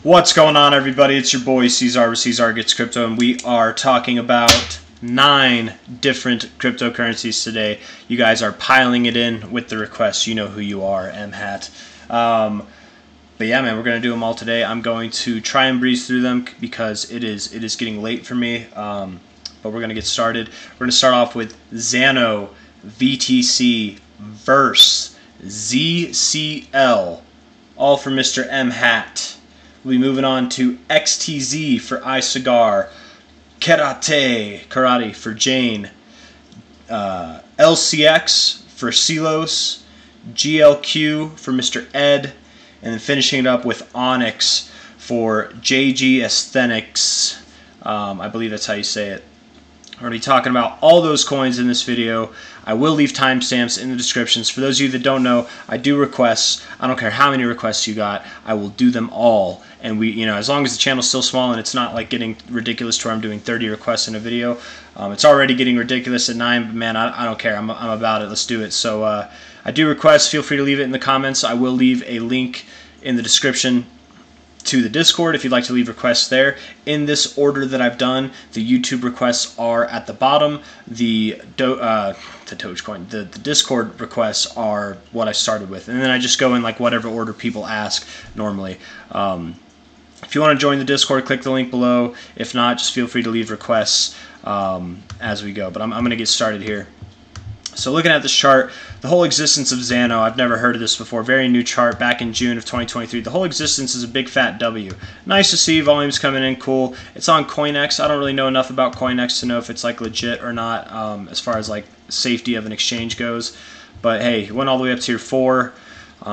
What's going on, everybody? It's your boy C-Zar with C-Zar Gets Crypto, and we are talking about 9 different cryptocurrencies today. You guys are piling it in with the requests. You know who you are, MHAT. But yeah, man, we're going to do them all today. I'm going to try and breeze through them because it is getting late for me. But we're going to get started. We're going to start off with XANO, VTC, Verse, ZCL, all for Mr. MHAT. We'll be moving on to XTZ for iCigar, Karate for Jane, LCX for Silos, GLQ for Mr. Ed, and then finishing it up with Onyx for JG Aesthetics. I believe that's how you say it. We're going to be talking about all those coins in this video. I will leave timestamps in the descriptions. For those of you that don't know, I do requests. I don't care how many requests you got. I will do them all. And as long as the channel's still small and it's not like getting ridiculous to where I'm doing 30 requests in a video. It's already getting ridiculous at 9, but man, I don't care. I'm about it. Let's do it. So I do requests. Feel free to leave it in the comments. I will leave a link in the description to the Discord if you'd like to leave requests there. In this order that I've done, the YouTube requests are at the bottom. The Dogecoin, the Discord requests are what I started with, and then I just go in like whatever order people ask normally. If you want to join the Discord, click the link below. If not, just feel free to leave requests as we go. But I'm going to get started here. So looking at this chart, the whole existence of XANO, I've never heard of this before, very new chart back in June of 2023. The whole existence is a big fat W. Nice to see, volume's coming in, cool. It's on CoinEx. I don't really know enough about CoinEx to know if it's like legit or not as far as like safety of an exchange goes. But hey, it went all the way up to tier 4.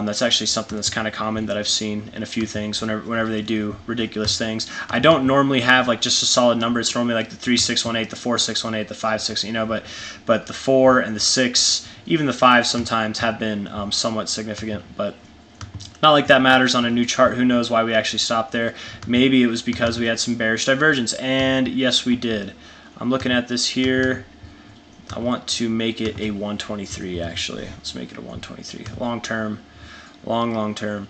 That's actually something that's kind of common that I've seen in a few things whenever they do ridiculous things. I don't normally have like just a solid number. It's normally like the 3618, the 4618, the 56, but the 4 and the 6, even the 5 sometimes have been somewhat significant, but not like that matters on a new chart. Who knows why we actually stopped there? Maybe it was because we had some bearish divergence, and yes, we did. I'm looking at this here. I want to make it a 123 actually. Let's make it a 123. Long term. Long term.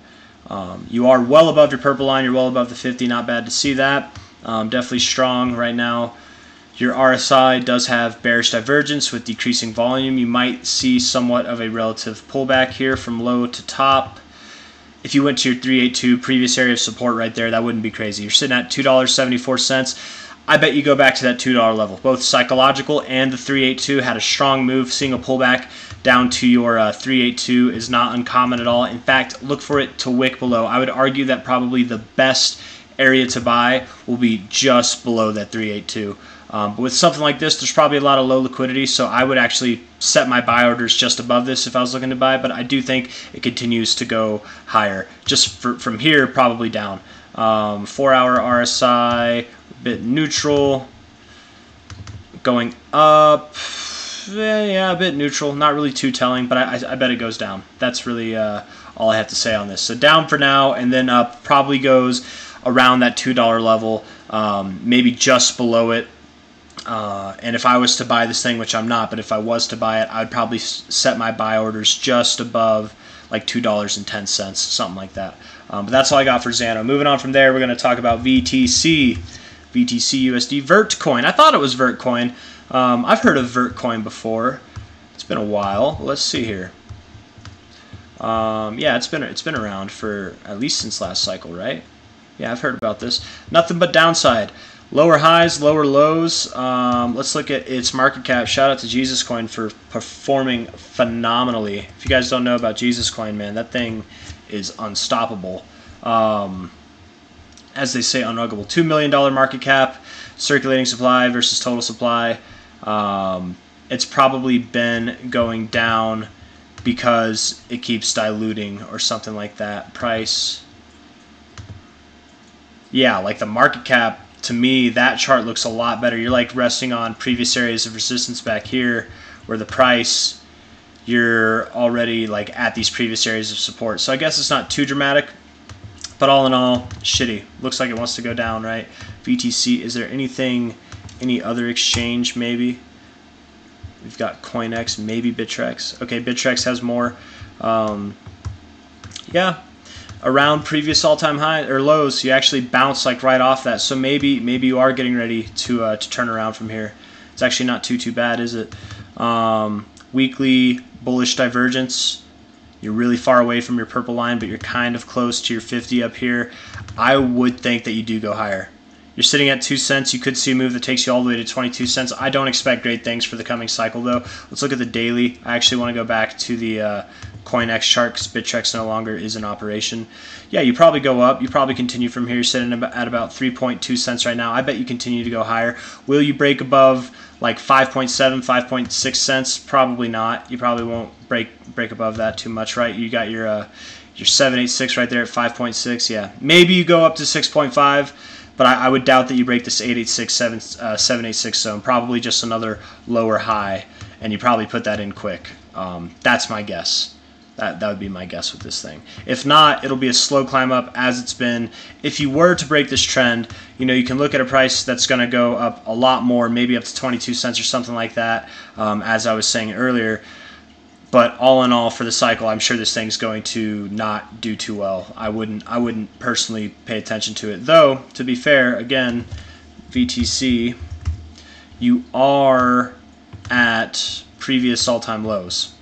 You are well above your purple line. You're well above the 50. Not bad to see that. Definitely strong right now. Your RSI does have bearish divergence with decreasing volume. You might see somewhat of a relative pullback here from low to top. If you went to your 382 previous area of support right there, that wouldn't be crazy. You're sitting at $2.74. I bet you go back to that $2 level. Both psychological and the 382 had a strong move. Seeing a pullback down to your 382 is not uncommon at all. In fact, look for it to wick below. I would argue that probably the best area to buy will be just below that 382. But with something like this, there's probably a lot of low liquidity, so I would actually set my buy orders just above this if I was looking to buy, but I do think it continues to go higher. Just from here, probably down. 4-hour RSI, a bit neutral, going up. Yeah, a bit neutral, not really too telling, but I bet it goes down. That's really all I have to say on this. So down for now, and then up probably goes around that $2 level, maybe just below it. And if I was to buy this thing, which I'm not, but if I was to buy it, I'd probably set my buy orders just above like $2.10, something like that. But that's all I got for XANO. Moving on from there, we're going to talk about VTC, USD, Vertcoin. I thought it was Vertcoin. I've heard of Vertcoin before. It's been a while. Let's see here. Yeah, it's been around for at least since last cycle, right? Yeah, I've heard about this. Nothing but downside. Lower highs, lower lows. Let's look at its market cap. Shout out to Jesuscoin for performing phenomenally. If you guys don't know about Jesuscoin, man, that thing is unstoppable. As they say, unruggable. $2 million market cap, circulating supply versus total supply. It's probably been going down because it keeps diluting or something like that. Price. Yeah, like the market cap, to me, that chart looks a lot better. You're like resting on previous areas of resistance back here, where the price, you're already like at these previous areas of support. So I guess it's not too dramatic, but all in all, shitty. Looks like it wants to go down, right? VTC, is there anything, any other exchange maybe? We've got CoinEx, maybe Bittrex. Okay, Bittrex has more. Yeah, around previous all-time high or lows. You actually bounce like right off that. So maybe you are getting ready to turn around from here. It's actually not too bad, is it? Weekly bullish divergence. You're really far away from your purple line, but you're kind of close to your 50 up here. I would think that you do go higher. You're sitting at 2 cents. You could see a move that takes you all the way to 22 cents. I don't expect great things for the coming cycle, though. Let's look at the daily. I actually want to go back to the CoinX chart because Bittrex no longer is in operation. Yeah, you probably go up. You probably continue from here. You're sitting at about 3.2 cents right now. I bet you continue to go higher. Will you break above like 5.7, 5.6 cents? Probably not. You probably won't break above that too much, right? You got your 786 right there at 5.6. Yeah, maybe you go up to 6.5. But I would doubt that you break this 886, 786 zone. Probably just another lower high, and you probably put that in quick. That's my guess. That would be my guess with this thing. If not, it'll be a slow climb up as it's been. If you were to break this trend, you can look at a price that's going to go up a lot more, maybe up to 22 cents or something like that, as I was saying earlier. But all in all, for the cycle, I'm sure this thing's going to not do too well. I wouldn't personally pay attention to it. Though, to be fair, again, VTC, you are at previous all-time lows.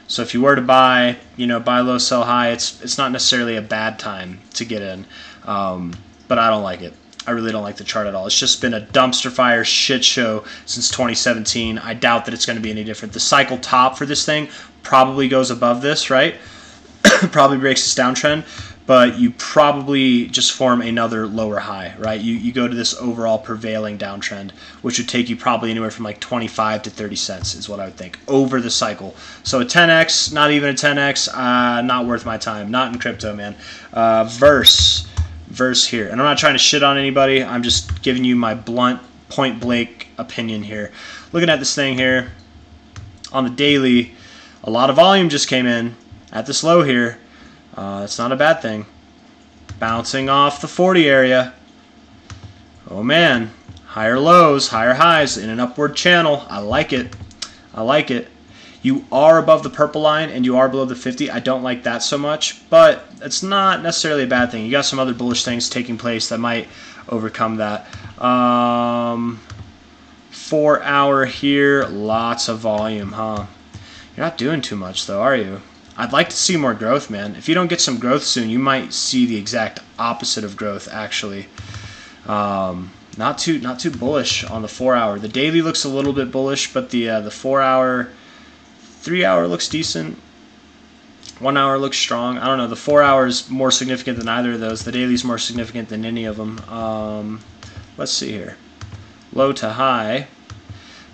So if you were to buy, buy low, sell high, it's not necessarily a bad time to get in. But I don't like it. I really don't like the chart at all. It's just been a dumpster fire shit show since 2017. I doubt that it's going to be any different. The cycle top for this thing probably goes above this, right? Probably breaks this downtrend, but you probably just form another lower high, right? You go to this overall prevailing downtrend, which would take you probably anywhere from like 25 to 30 cents is what I would think over the cycle. So a 10x, not even a 10x, not worth my time. Not in crypto, man. Verse here, and I'm not trying to shit on anybody. I'm just giving you my blunt, point-blank opinion here. Looking at this thing here on the daily, a lot of volume just came in at this low here. That's not a bad thing. Bouncing off the 40 area. Oh man, higher lows, higher highs in an upward channel. I like it. I like it. You are above the purple line and you are below the 50. I don't like that so much, but it's not necessarily a bad thing. You got some other bullish things taking place that might overcome that. 4 hour here, lots of volume, huh? You're not doing too much though, are you? I'd like to see more growth, man. If you don't get some growth soon, you might see the exact opposite of growth, actually. Not too bullish on the 4 hour. The daily looks a little bit bullish, but the 4 hour, 3 hour looks decent. 1 hour looks strong. I don't know. The 4 hour is more significant than either of those. The daily is more significant than any of them. Let's see here. Low to high.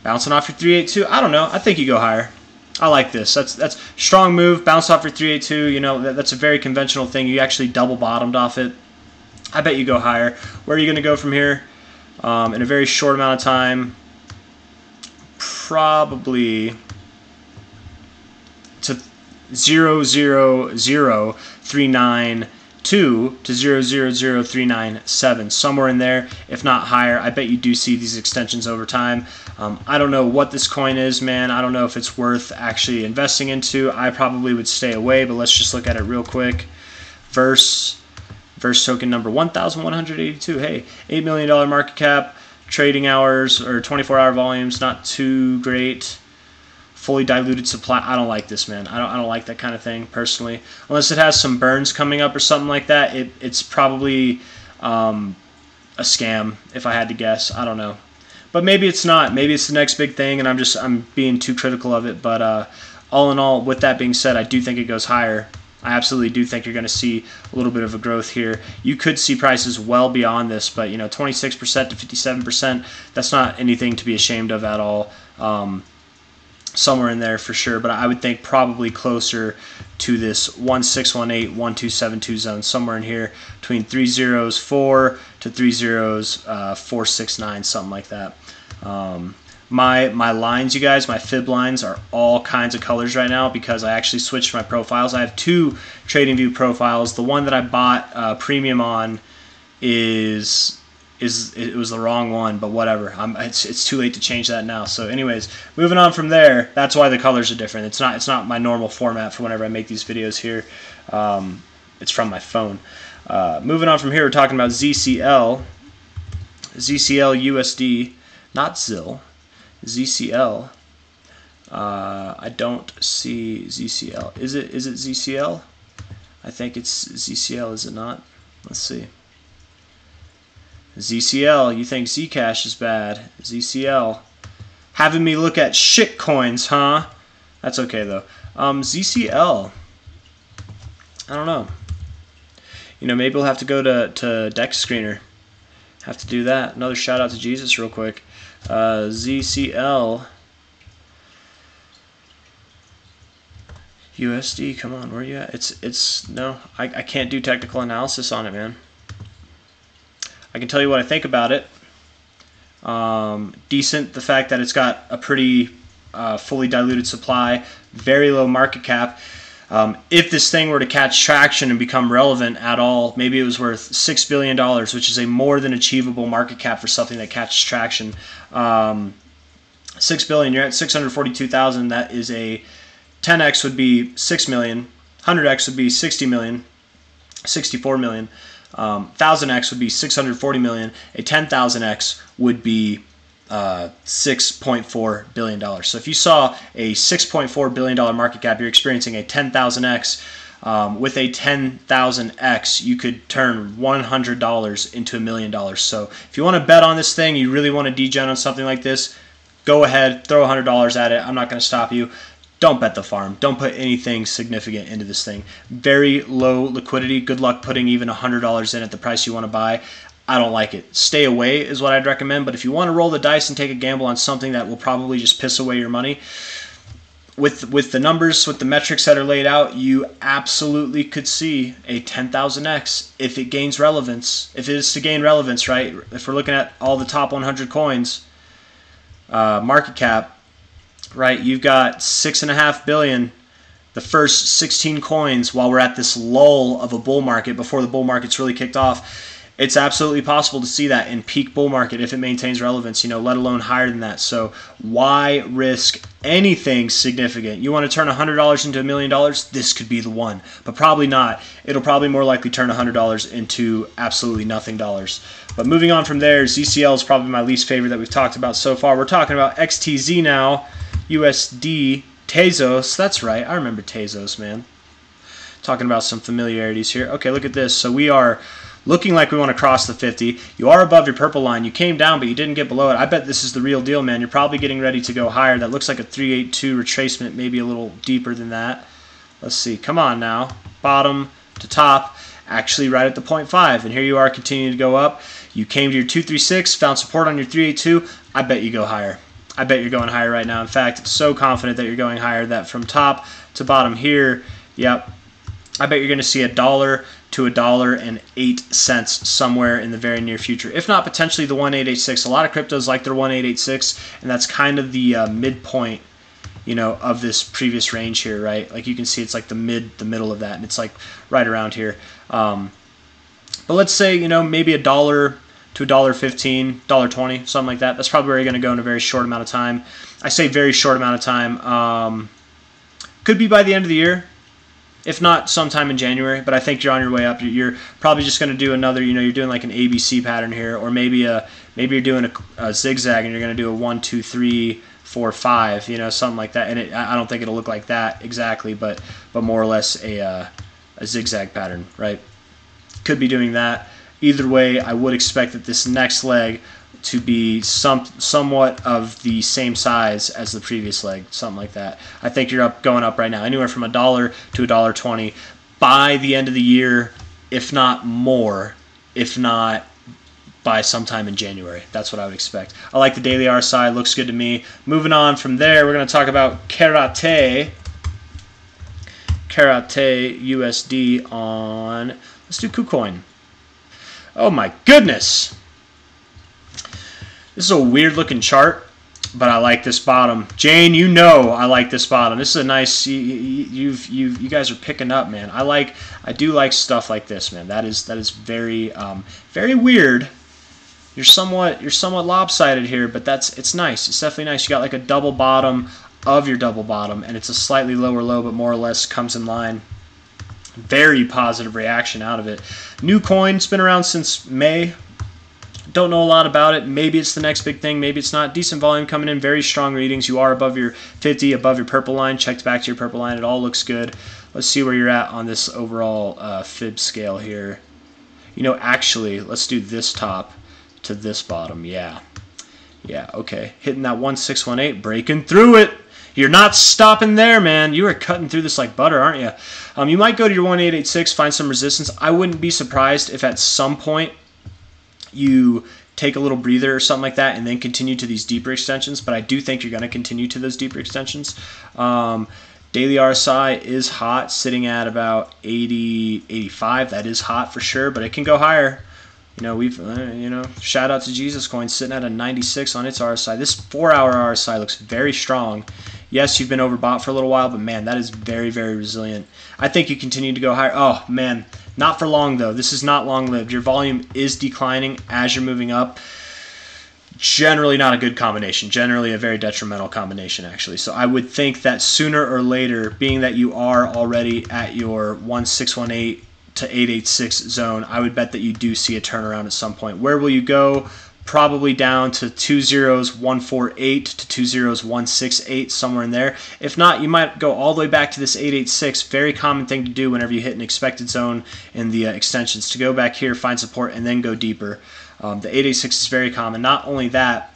Bouncing off your 382. I don't know. I think you go higher. I like this. That's strong move. Bounce off your 382. That's a very conventional thing. You actually double bottomed off it. I bet you go higher. Where are you going to go from here? In a very short amount of time. Probably to 0.00392 to 0.00397, somewhere in there, if not higher. I bet you do see these extensions over time. I don't know what this coin is, man. I don't know if it's worth actually investing into. I probably would stay away, but let's just look at it real quick. Verse token number 1,182. Hey, $8 million market cap, trading hours or 24-hour volumes, not too great. Fully diluted supply. I don't like this, man. I don't like that kind of thing personally. Unless it has some burns coming up or something like that, it's probably a scam if I had to guess. I don't know. But maybe it's not. Maybe it's the next big thing and I'm being too critical of it, but all in all, with that being said, I do think it goes higher. I absolutely do think you're going to see a little bit of a growth here. You could see prices well beyond this, but 26% to 57%, that's not anything to be ashamed of at all. Somewhere in there for sure, but I would think probably closer to this 1618, 1272 zone, somewhere in here between 304 to 469, something like that. My lines, you guys, my fib lines are all kinds of colors right now because I actually switched my profiles. I have two TradingView profiles. The one that I bought premium on it was the wrong one, but whatever. It's too late to change that now. So anyways, moving on from there, that's why the colors are different. It's not my normal format for whenever I make these videos here. it's from my phone. Moving on from here, we're talking about ZCL. ZCL USD, not ZIL. ZCL. I don't see ZCL. Is it ZCL? I think it's ZCL, is it not? Let's see. ZCL, you think Zcash is bad. ZCL. Having me look at shit coins, huh? That's okay though. ZCL. I don't know. You know, maybe we'll have to go to Dex Screener. Have to do that. Another shout out to Jesus real quick. ZCL. USD, come on, where are you at? It's no, I can't do technical analysis on it, man. I can tell you what I think about it. Decent, the fact that it's got a pretty fully diluted supply, very low market cap. If this thing were to catch traction and become relevant at all, maybe it was worth $6 billion, which is a more than achievable market cap for something that catches traction. $6 billion, you're at 642,000. That is a 10x would be 6 million, 100x would be 60 million, 64 million, 1000x would be 640 million, a 10,000x would be $6.4 billion. So if you saw a $6.4 billion market cap, you're experiencing a 10,000x. With a 10,000x, you could turn $100 into $1 million. So if you want to bet on this thing, you really want to degen on something like this, go ahead, throw $100 at it. I'm not going to stop you. Don't bet the farm. Don't put anything significant into this thing. Very low liquidity. Good luck putting even $100 in at the price you want to buy. I don't like it. Stay away is what I'd recommend. But if you want to roll the dice and take a gamble on something that will probably just piss away your money, with the numbers, with the metrics that are laid out, you absolutely could see a 10,000x if it gains relevance. If it is to gain relevance, right? If we're looking at all the top 100 coins, market cap, right, you've got $6.5 billion, the first 16 coins while we're at this lull of a bull market before the bull market's really kicked off. It's absolutely possible to see that in peak bull market if it maintains relevance, you know, let alone higher than that. So why risk anything significant? You want to turn $100 into $1 million? This could be the one, but probably not. It'll probably more likely turn $100 into absolutely nothing dollars. But moving on from there, ZCL is probably my least favorite that we've talked about so far. We're talking about XTZ now. USD, Tezos, that's right, I remember Tezos, man. Talking about some familiarities here. Okay, look at this. So we are looking like we want to cross the 50. You are above your purple line. You came down, but you didn't get below it. I bet this is the real deal, man. You're probably getting ready to go higher. That looks like a 382 retracement, maybe a little deeper than that. Let's see. Come on now. Bottom to top, actually right at the 0.5. And here you are continuing to go up. You came to your 236, found support on your 382. I bet you go higher. I bet you're going higher right now. In fact, so confident that you're going higher that from top to bottom here, yep, I bet you're going to see $1 to $1.08 somewhere in the very near future. If not, potentially the 1886. A lot of cryptos like their 1886, and that's kind of the midpoint, you know, of this previous range here, right? Like you can see, it's like the middle of that, and it's like right around here. But let's say, you know, maybe $1 to $1.15, $1.20, something like that. That's probably where you're going to go in a very short amount of time. I say very short amount of time. Could be by the end of the year, if not sometime in January, but I think you're on your way up. You're probably just going to do another, you know, you're doing like an ABC pattern here, or maybe you're doing a zigzag and you're going to do a 1, 2, 3, 4, 5, you know, something like that. And I don't think it'll look like that exactly, but more or less a zigzag pattern, right? Could be doing that. Either way, I would expect that this next leg to be somewhat of the same size as the previous leg, something like that. I think you're going up right now, anywhere from $1 to $1.20 by the end of the year, if not more, if not by sometime in January. That's what I would expect. I like the daily RSI, looks good to me. Moving on from there, we're going to talk about Karate USD on, let's do KuCoin. Oh my goodness! This is a weird looking chart, but I like this bottom. Jane, you know I like this bottom. This is a nice. You guys are picking up, man. I do like stuff like this, man. That is very very weird. You're somewhat lopsided here, but it's nice. It's definitely nice. You got like a double bottom of your double bottom, and it's a slightly lower low, but more or less comes in line Very positive reaction out of it. New coin, it's been around since May. Don't know a lot about it. Maybe it's the next big thing. Maybe it's not. Decent volume coming in. Very strong readings. You are above your 50, above your purple line. Checked back to your purple line. It all looks good. Let's see where you're at on this overall fib scale here. You know, actually, let's do this top to this bottom. Yeah. Yeah, okay. Hitting that 1618, breaking through it. You're not stopping there, man. You are cutting through this like butter, aren't you? You might go to your 1886, find some resistance. I wouldn't be surprised if at some point you take a little breather or something like that and then continue to these deeper extensions, but I do think you're going to continue to those deeper extensions. Daily RSI is hot, sitting at about 80, 85. That is hot for sure, but it can go higher. You know, we've, shout out to Jesuscoin sitting at a 96 on its RSI. This 4-hour RSI looks very strong. Yes, you've been overbought for a little while, but man, that is very, very resilient. I think you continue to go higher. Oh, man, not for long, though. This is not long-lived. Your volume is declining as you're moving up. Generally not a good combination. Generally a very detrimental combination, actually. So I would think that sooner or later, being that you are already at your 1618 to 886 zone, I would bet that you do see a turnaround at some point. Where will you go? Probably down to 20148 to 20168, somewhere in there. If not, you might go all the way back to this 886. Very common thing to do whenever you hit an expected zone in the extensions, to go back here, find support, and then go deeper. The 886 is very common. Not only that,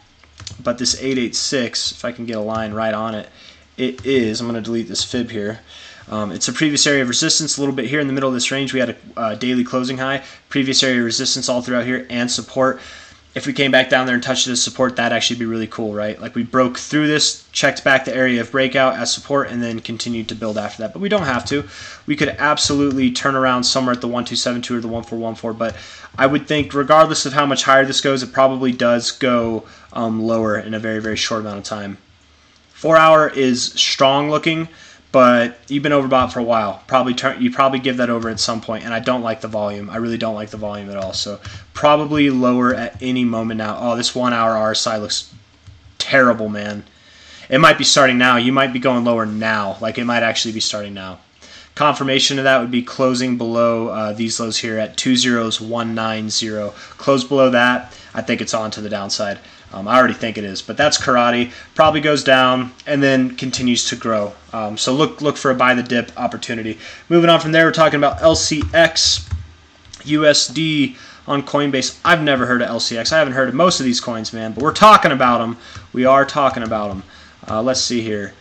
but this 886, if I can get a line right on it, it is, I'm going to delete this fib here. It's a previous area of resistance a little bit here in the middle of this range. We had a daily closing high, previous area of resistance all throughout here, and support. If we came back down there and touched this support, that'd actually be really cool, right? Like we broke through this, checked back the area of breakout as support, and then continued to build after that. But we don't have to. We could absolutely turn around somewhere at the 1272 or the 1414, but I would think regardless of how much higher this goes, it probably does go lower in a very, very short amount of time. 4-hour is strong looking, but you've been overbought for a while. You probably give that over at some point, and I don't like the volume. I really don't like the volume at all. So probably lower at any moment now. Oh, this 1-hour RSI looks terrible, man. It might be starting now. You might be going lower now. Like it might actually be starting now. Confirmation of that would be closing below these lows here at 20190. Close below that, I think it's on to the downside. I already think it is, but that's karate. Probably goes down and then continues to grow. So look for a buy the dip opportunity. Moving on from there, we're talking about LCX USD on Coinbase. I've never heard of LCX. I haven't heard of most of these coins, man, but we're talking about them. We are talking about them. Let's see here.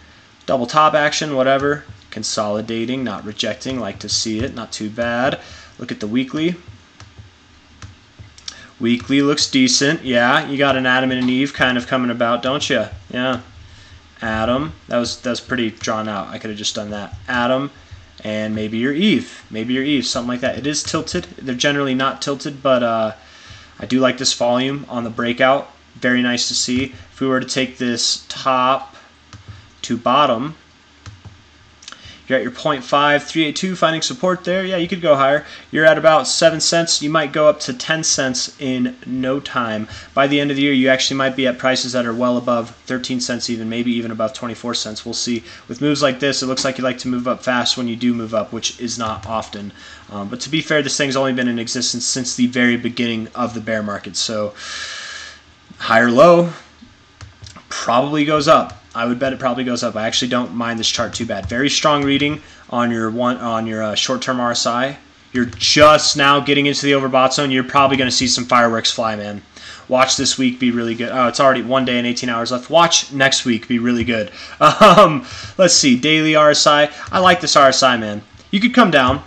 Double top action, whatever. Consolidating, not rejecting. Like to see it. Not too bad. Look at the weekly. Weekly looks decent. Yeah, you got an Adam and an Eve kind of coming about, don't you? Yeah. Adam. That was pretty drawn out. I could have just done that. Adam and maybe your Eve. Maybe your Eve, something like that. It is tilted. They're generally not tilted, but I do like this volume on the breakout. Very nice to see. If we were to take this top to bottom, you're at your 0.5382, finding support there. Yeah, you could go higher. You're at about 7 cents. You might go up to 10 cents in no time. By the end of the year, you actually might be at prices that are well above 13 cents even, maybe even above 24 cents. We'll see. With moves like this, it looks like you like to move up fast when you do move up, which is not often. But to be fair, this thing's only been in existence since the very beginning of the bear market. So higher low probably goes up. I would bet it probably goes up. I actually don't mind this chart too bad. Very strong reading on your short-term RSI. You're just now getting into the overbought zone. You're probably going to see some fireworks fly, man. Watch this week be really good. Oh, it's already 1 day and 18 hours left. Watch next week be really good. Let's see. Daily RSI. I like this RSI, man. You could come down.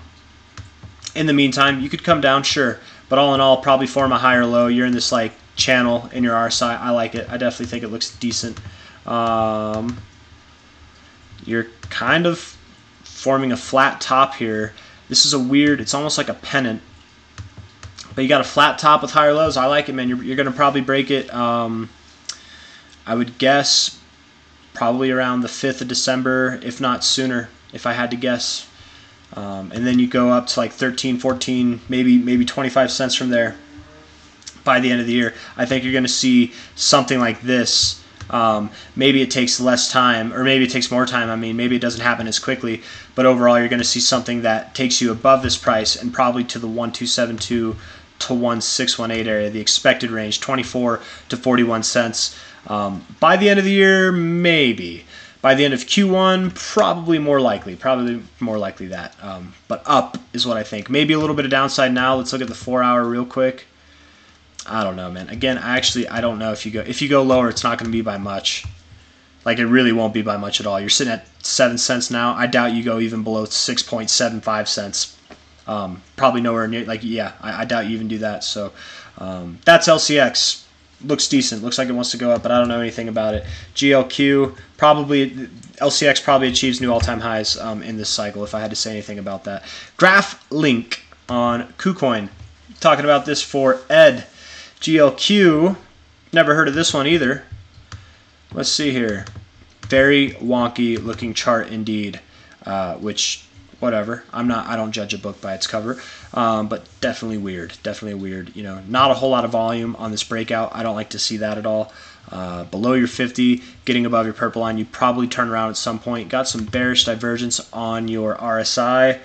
In the meantime, you could come down, sure. But all in all, probably form a higher low. You're in this like channel in your RSI. I like it. I definitely think it looks decent. You're kind of forming a flat top here. This is a weird, it's almost like a pennant, but you got a flat top with higher lows. I like it, man. You're going to probably break it, I would guess probably around the 5th of December, if not sooner, if I had to guess. And then you go up to like 13, 14, maybe 25 cents from there by the end of the year. I think you're going to see something like this Maybe it takes less time, or maybe it takes more time. I mean, maybe it doesn't happen as quickly, but overall you're going to see something that takes you above this price and probably to the 1272 to 1618 area, the expected range, 24 to 41 cents. By the end of the year, maybe. By the end of Q1, probably more likely that. But up is what I think. Maybe a little bit of downside now. Let's look at the 4-hour real quick. I don't know, man. Again, I don't know if you go lower, it's not going to be by much. Like, it really won't be by much at all. You're sitting at 7 cents now. I doubt you go even below 6.75 cents. Probably nowhere near. Like, yeah, I doubt you even do that. So that's LCX. Looks decent. Looks like it wants to go up, but I don't know anything about it. GLQ, LCX probably achieves new all-time highs in this cycle, if I had to say anything about that. Graph link on CCOIN. Talking about this for Ed. GLQ, never heard of this one either. Let's see here. Very wonky looking chart indeed, which, whatever. I don't judge a book by its cover, but definitely weird. Definitely weird. You know, not a whole lot of volume on this breakout. I don't like to see that at all. Below your 50, getting above your purple line, you probably turn around at some point. Got some bearish divergence on your RSI.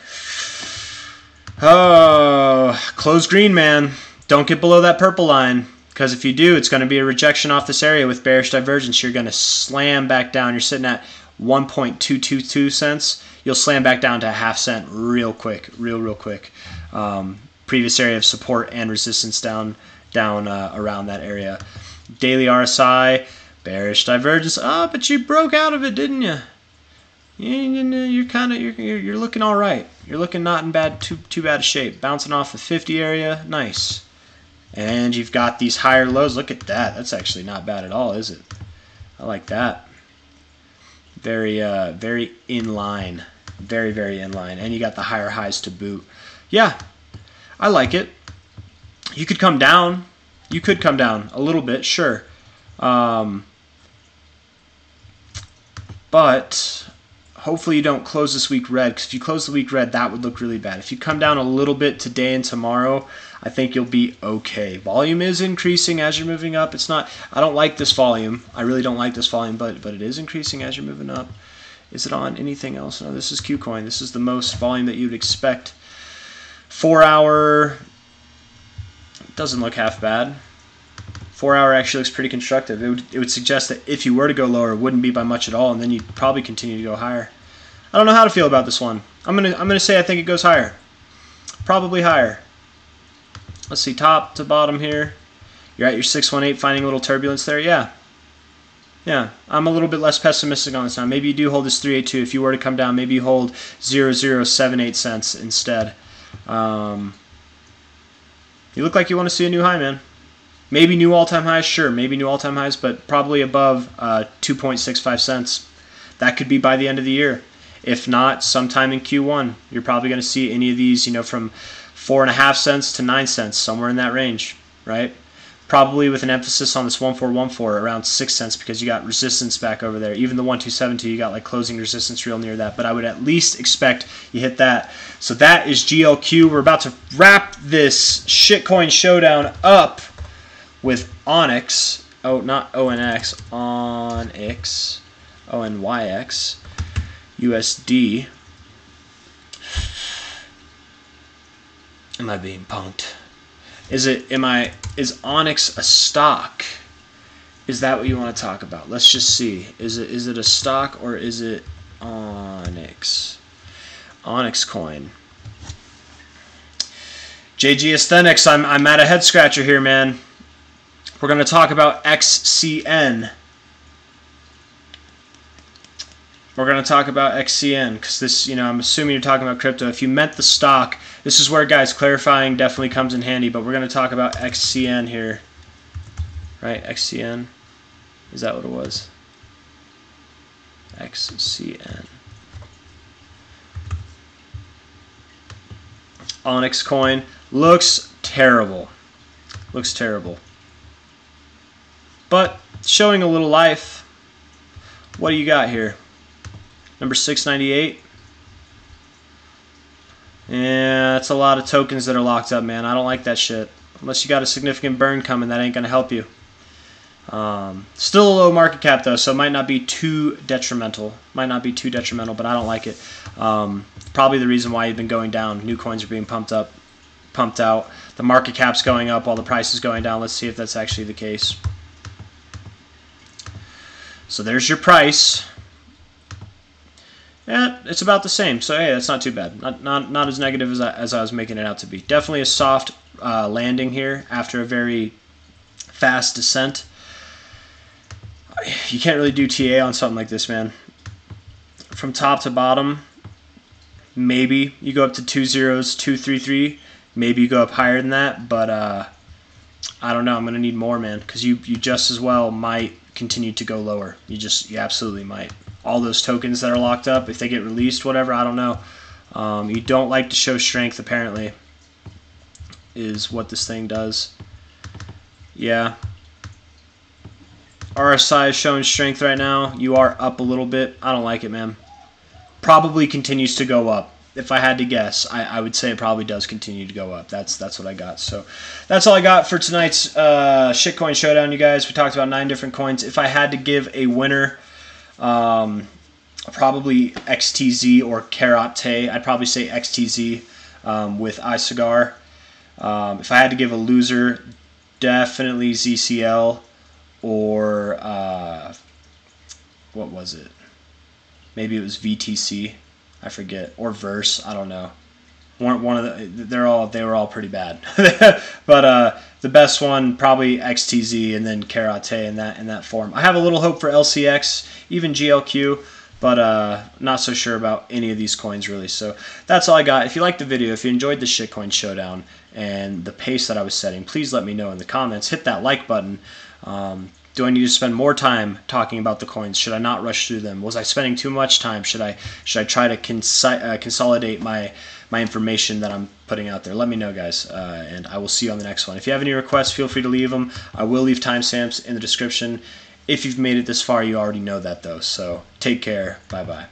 Oh, close green, man. Don't get below that purple line, because if you do, it's going to be a rejection off this area with bearish divergence. You're going to slam back down. You're sitting at 1.222 cents. You'll slam back down to a ½ cent real quick, real quick. Previous area of support and resistance down around that area. Daily RSI, bearish divergence. Oh, but you broke out of it, didn't you? You're looking all right. You're looking not in too bad a shape. Bouncing off the 50 area, nice. And you've got these higher lows. Look at that. That's actually not bad at all, is it? I like that. Very in line. Very in line. And you got the higher highs to boot. Yeah, I like it. You could come down. You could come down a little bit, sure. But hopefully you don't close this week red, because if you close the week red, that would look really bad. If you come down a little bit today and tomorrow, I think you'll be okay. Volume is increasing as you're moving up. It's not. I don't like this volume. I really don't like this volume, but it is increasing as you're moving up. Is it on anything else? No, this is CCOIN. This is the most volume that you would expect. 4-hour doesn't look half bad. 4-hour actually looks pretty constructive. It would suggest that if you were to go lower, it wouldn't be by much at all, and then you'd probably continue to go higher. I don't know how to feel about this one. I'm gonna say I think it goes higher. Probably higher. Let's see, top to bottom here. You're at your 618, finding a little turbulence there. Yeah. Yeah, I'm a little bit less pessimistic on this now. Maybe you do hold this 382. If you were to come down, maybe you hold 0078 cents instead. You look like you want to see a new high, man. Maybe new all-time highs, sure. Maybe new all-time highs, but probably above 2.65 cents. That could be by the end of the year. If not, sometime in Q1, you're probably going to see any of these, you know, from 4.5 cents to 9 cents, somewhere in that range, right? Probably with an emphasis on this 1414 around 6 cents, because you got resistance back over there. Even the 1272, you got like closing resistance real near that. But I would at least expect you hit that. So that is GLQ. We're about to wrap this shitcoin showdown up with Onyx. Oh, not ONX. Onyx. ONYX. USD. Am I being punked? Is Onyx a stock? Is that what you want to talk about? Let's just see. Is it a stock or is it Onyx? Onyx coin. JG Aesthetics, I'm at a head scratcher here, man. We're going to talk about XCN. We're going to talk about XCN because this, you know, I'm assuming you're talking about crypto. If you meant the stock, this is where, guys, clarifying definitely comes in handy. But we're going to talk about XCN here, right? XCN, is that what it was? XCN. Onyx coin looks terrible. Looks terrible. But showing a little life. What do you got here? Number 698. Yeah, that's a lot of tokens that are locked up, man. I don't like that shit. Unless you got a significant burn coming, that ain't going to help you. Still a low market cap though, so it might not be too detrimental. But I don't like it. Probably the reason why you've been going down. New coins are being pumped out. The market cap's going up while the price is going down. Let's see if that's actually the case. So there's your price. Yeah, it's about the same. So hey, that's not too bad. Not as negative as I was making it out to be. Definitely a soft landing here after a very fast descent. You can't really do TA on something like this, man. From top to bottom, maybe you go up to 2.0233. Maybe you go up higher than that, but I don't know. I'm gonna need more, man, because you just as well might continue to go lower. You absolutely might. All those tokens that are locked up, if they get released, whatever, I don't know. You don't like to show strength, apparently, is what this thing does. Yeah. RSI is showing strength right now. You are up a little bit. I don't like it, man. Probably continues to go up. If I had to guess, I would say it probably does continue to go up. That's what I got. So that's all I got for tonight's shitcoin showdown, you guys. We talked about 9 different coins. If I had to give a winner, probably XTZ or Karate. I'd probably say XTZ with C-Zar. If I had to give a loser, definitely ZCL or what was it? Maybe it was VTC. I forget, or Verse. I don't know. One of they were all pretty bad. But the best one probably XTZ and then Karate in that form. I have a little hope for LCX, even GLQ, but not so sure about any of these coins really. So that's all I got. If you liked the video, if you enjoyed the shitcoin showdown and the pace that I was setting, please let me know in the comments. Hit that like button. Do I need to spend more time talking about the coins? Should I not rush through them? Was I spending too much time? Should I try to consolidate my information that I'm putting out there? Let me know, guys, and I will see you on the next one. If you have any requests, feel free to leave them. I will leave timestamps in the description. If you've made it this far, you already know that, though. So take care. Bye-bye.